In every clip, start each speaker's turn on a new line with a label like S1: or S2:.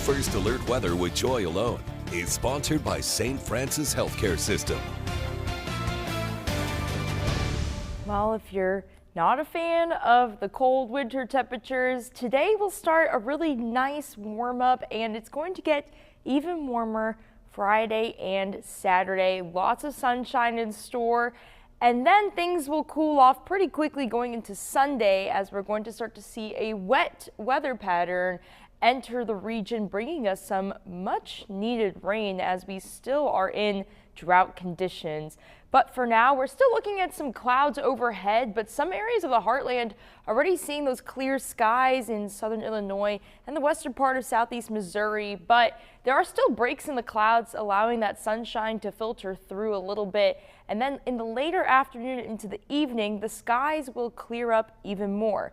S1: First Alert Weather with Joy Alone is sponsored by St. Francis Healthcare System.
S2: Well, if you're not a fan of the cold winter temperatures, today will start a really nice warm up and it's going to get even warmer Friday and Saturday. Lots of sunshine in store. And then things will cool off pretty quickly going into Sunday as we're going to start to see a wet weather pattern enter the region, bringing us some much needed rain as we still are in drought conditions. But for now, we're still looking at some clouds overhead, but some areas of the heartland already seeing those clear skies in southern Illinois and the western part of southeast Missouri. But there are still breaks in the clouds, allowing that sunshine to filter through a little bit. And then in the later afternoon into the evening, the skies will clear up even more.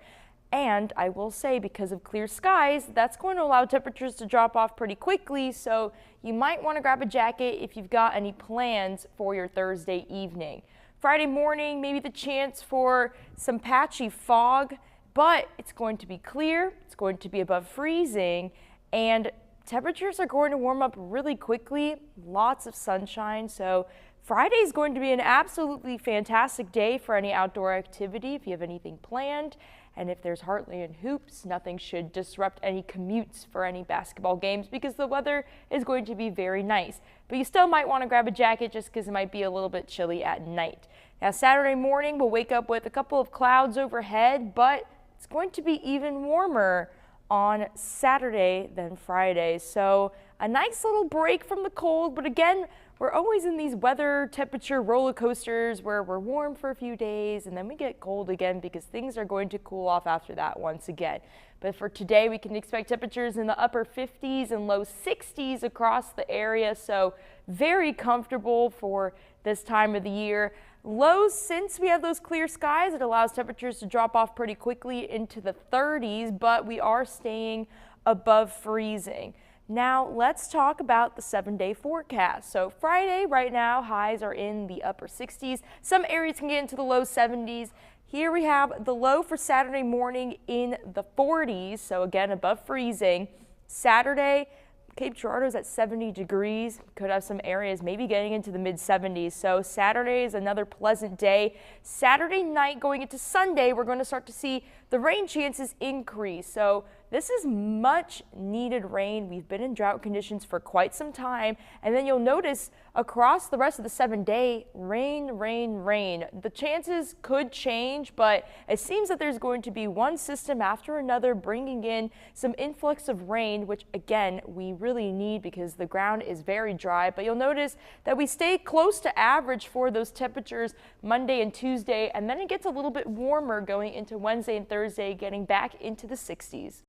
S2: And I will say, because of clear skies, that's going to allow temperatures to drop off pretty quickly. So you might want to grab a jacket if you've got any plans for your Thursday evening. Friday morning, maybe the chance for some patchy fog, but it's going to be clear. It's going to be above freezing, and temperatures are going to warm up really quickly. Lots of sunshine. So Friday is going to be an absolutely fantastic day for any outdoor activity if you have anything planned. And if there's Heartland hoops, nothing should disrupt any commutes for any basketball games because the weather is going to be very nice. But you still might want to grab a jacket just because it might be a little bit chilly at night. Now, Saturday morning, we'll wake up with a couple of clouds overhead, but it's going to be even warmer on Saturday than Friday. So a nice little break from the cold, but again, we're always in these weather temperature roller coasters where we're warm for a few days and then we get cold again because things are going to cool off after that once again. But for today, we can expect temperatures in the upper 50s and low 60s across the area. So very comfortable for this time of the year. Lows, since we have those clear skies, it allows temperatures to drop off pretty quickly into the 30s, but we are staying above freezing. Now let's talk about the 7-day forecast. So Friday right now, highs are in the upper 60s. Some areas can get into the low 70s. Here we have the low for Saturday morning in the 40s. So again, above freezing. Saturday, Cape Girardeau's at 70 degrees. Could have some areas maybe getting into the mid 70s. So Saturday is another pleasant day. Saturday night going into Sunday, we're going to start to see the rain chances increase. So this is much needed rain. We've been in drought conditions for quite some time. And then you'll notice across the rest of the 7-day, rain, rain, rain. The chances could change, but it seems that there's going to be one system after another bringing in some influx of rain, which again, we really need because the ground is very dry. But you'll notice that we stay close to average for those temperatures Monday and Tuesday, and then it gets a little bit warmer going into Wednesday and Thursday, getting back into the 60s.